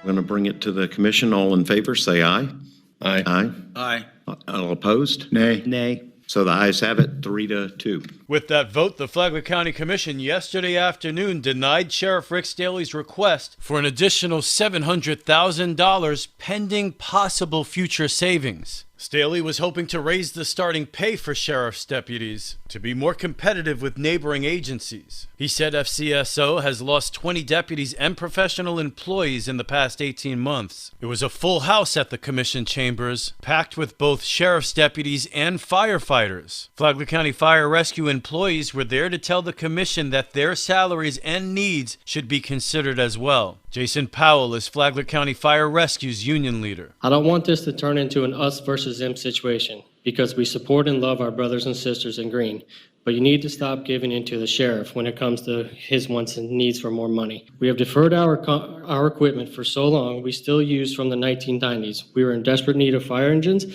I'm going to bring it to the commission. All in favor, say aye. Aye. Aye. Aye. All opposed? Nay. Nay. So the ayes have it, 3-2. With that vote, the Flagler County Commission yesterday afternoon denied Sheriff Rick Staley's request for an additional $700,000 pending possible future savings. Staley was hoping to raise the starting pay for sheriff's deputies to be more competitive with neighboring agencies. He said FCSO has lost 20 deputies and professional employees in the past 18 months. It was a full house at the commission chambers, packed with both sheriff's deputies and firefighters. Flagler County Fire Rescue employees were there to tell the commission that their salaries and needs should be considered as well. Jason Powell is Flagler County Fire Rescue's union leader. I don't want this to turn into an us versus them situation, because we support and love our brothers and sisters in green. But you need to stop giving in to the sheriff when it comes to his wants and needs for more money. We have deferred our equipment for so long we still use from the 1990s. We were in desperate need of fire engines.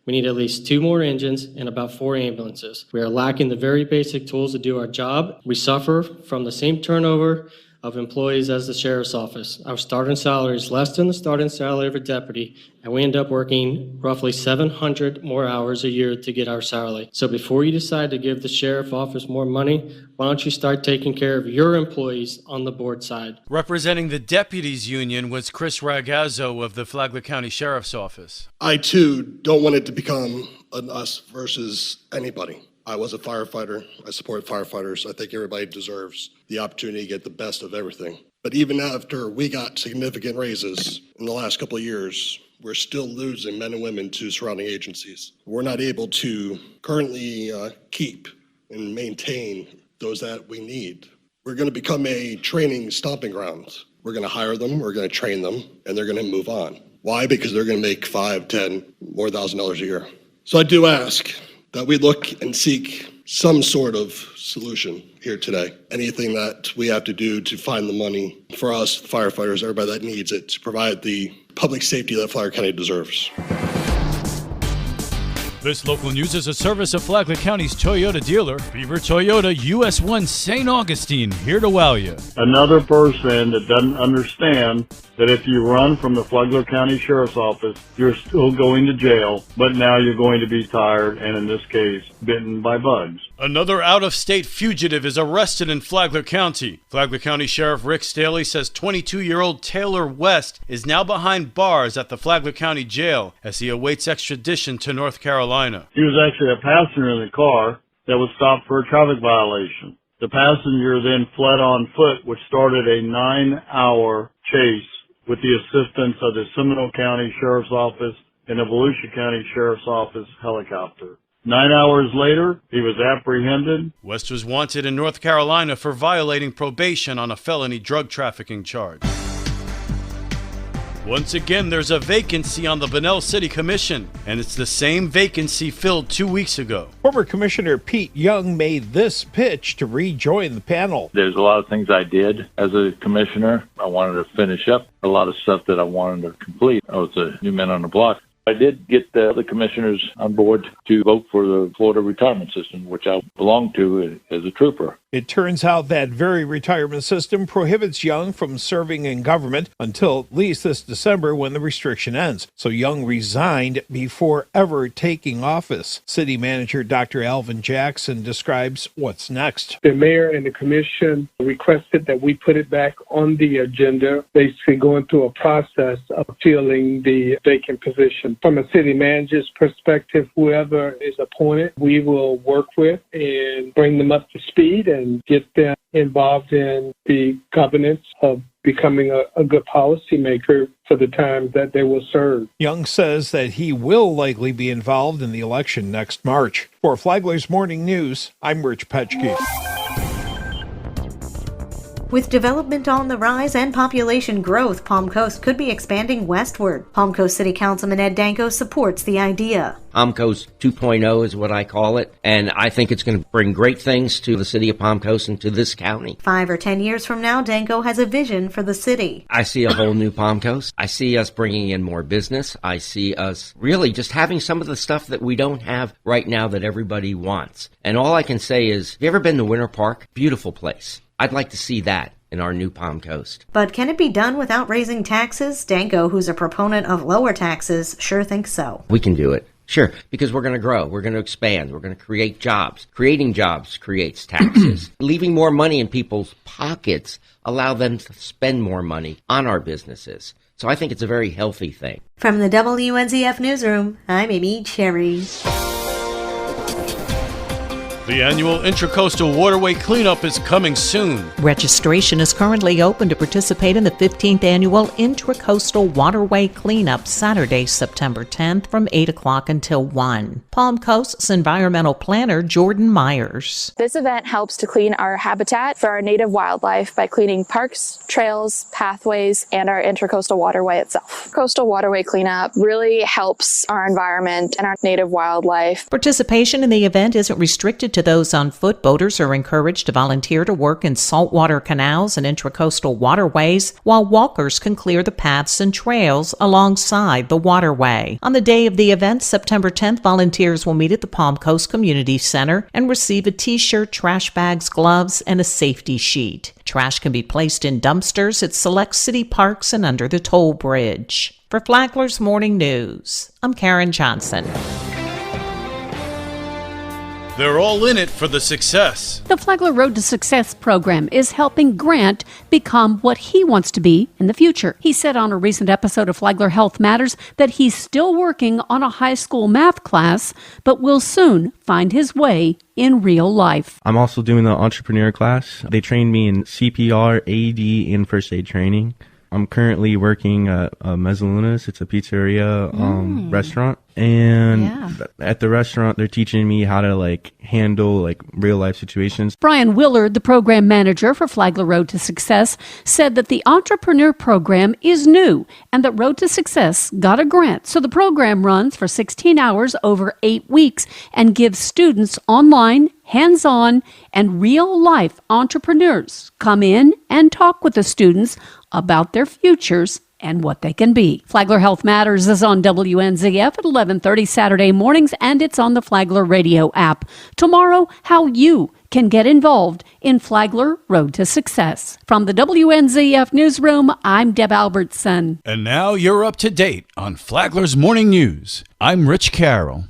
We need at least 2 more engines and about 4 ambulances. We are lacking the very basic tools to do our job. We suffer from the same turnover of employees as the sheriff's office. Our starting salary is less than the starting salary of a deputy, and we end up working roughly 700 more hours a year to get our salary. So before you decide to give the sheriff office more money, why don't you start taking care of your employees on the board side? Representing the deputies union was Chris Ragazzo of the Flagler County Sheriff's Office. I, too, don't want it to become an us versus anybody. I was a firefighter. I support firefighters. I think everybody deserves the opportunity to get the best of everything. But even after we got significant raises in the last couple of years, we're still losing men and women to surrounding agencies. We're not able to currently keep and maintain those that we need. We're going to become a training stomping ground. We're going to hire them, we're going to train them, and they're going to move on. Why? Because they're going to make $5, $10, more $1,000 a year. So I do ask that we look and seek some sort of solution here today. Anything that we have to do to find the money for us, firefighters, everybody that needs it, to provide the public safety that Flagler County deserves. This local news is a service of Flagler County's Toyota dealer, Beaver Toyota, US 1 St. Augustine, here to wow you. Another person that doesn't understand that if you run from the Flagler County Sheriff's Office, you're still going to jail, but now you're going to be tired and, in this case, bitten by bugs. Another out-of-state fugitive is arrested in Flagler County. Flagler County Sheriff Rick Staley says 22-year-old Taylor West is now behind bars at the Flagler County Jail as he awaits extradition to North Carolina. He was actually a passenger in the car that was stopped for a traffic violation. The passenger then fled on foot, which started a 9-hour chase with the assistance of the Seminole County Sheriff's Office and the Volusia County Sheriff's Office helicopter. 9 hours later, he was apprehended. West was wanted in North Carolina for violating probation on a felony drug trafficking charge. Once again, there's a vacancy on the Bunnell City Commission, and it's the same vacancy filled 2 weeks ago. Former Commissioner Pete Young made this pitch to rejoin the panel. There's a lot of things I did as a commissioner. I wanted to finish up a lot of stuff that I wanted to complete. I was a new man on the block. I did get the other commissioners on board to vote for the Florida retirement system, which I belong to as a trooper. It turns out that very retirement system prohibits Young from serving in government until at least this December when the restriction ends. So Young resigned before ever taking office. City Manager Dr. Alvin Jackson describes what's next. The mayor and the commission requested that we put it back on the agenda, basically going through a process of filling the vacant position. From a city manager's perspective, whoever is appointed, we will work with and bring them up to speed and get them involved in the governance of becoming a good policymaker for the time that they will serve. Young says that he will likely be involved in the election next March. For Flagler's Morning News, I'm Rich Petchke. With development on the rise and population growth, Palm Coast could be expanding westward. Palm Coast City Councilman Ed Danko supports the idea. Palm Coast 2.0 is what I call it, and I think it's going to bring great things to the city of Palm Coast and to this county. 5 or 10 years from now, Danko has a vision for the city. I see a whole new Palm Coast. I see us bringing in more business. I see us really just having some of the stuff that we don't have right now that everybody wants. And all I can say is, have you ever been to Winter Park? Beautiful place. I'd like to see that in our new Palm Coast. But can it be done without raising taxes? Danko, who's a proponent of lower taxes, sure thinks so. We can do it. Sure, because we're going to grow, we're going to expand, we're going to create jobs. Creating jobs creates taxes. Leaving more money in people's pockets allow them to spend more money on our businesses. So I think it's a very healthy thing. From the WNZF Newsroom, I'm Amy Cherry. The annual IntraCoastal Waterway cleanup is coming soon. Registration is currently open to participate in the 15th annual IntraCoastal Waterway Cleanup Saturday, September 10th from 8 o'clock until 1. Palm Coast's environmental planner Jordan Myers. This event helps to clean our habitat for our native wildlife by cleaning parks, trails, pathways, and our IntraCoastal Waterway itself. Coastal Waterway cleanup really helps our environment and our native wildlife. Participation in the event isn't restricted to those on foot. Boaters are encouraged to volunteer to work in saltwater canals and intracoastal waterways, while walkers can clear the paths and trails alongside the waterway. On the day of the event, September 10th, volunteers will meet at the Palm Coast Community Center and receive a t-shirt, trash bags, gloves, and a safety sheet. Trash can be placed in dumpsters at select city parks and under the toll bridge. For Flagler's Morning News, I'm Karen Johnson. They're all in it for the success. The Flagler Road to Success program is helping Grant become what he wants to be in the future. He said on a recent episode of Flagler Health Matters that he's still working on a high school math class, but will soon find his way in real life. I'm also doing the entrepreneur class. They trained me in CPR, AED, and first aid training. I'm currently working at Mezzaluna's. It's a pizzeria restaurant. And at the restaurant, they're teaching me how to handle real life situations. Brian Willard, the program manager for Flagler Road to Success, said that the entrepreneur program is new and that Road to Success got a grant. So the program runs for 16 hours over 8 weeks and gives students online, hands-on, and real-life entrepreneurs come in and talk with the students about their futures and what they can be. Flagler Health Matters is on WNZF at 11:30 Saturday mornings, and it's on the Flagler Radio app. Tomorrow, how you can get involved in Flagler Road to Success. From the WNZF Newsroom, I'm Deb Albertson. And now you're up to date on Flagler's Morning News. I'm Rich Carroll.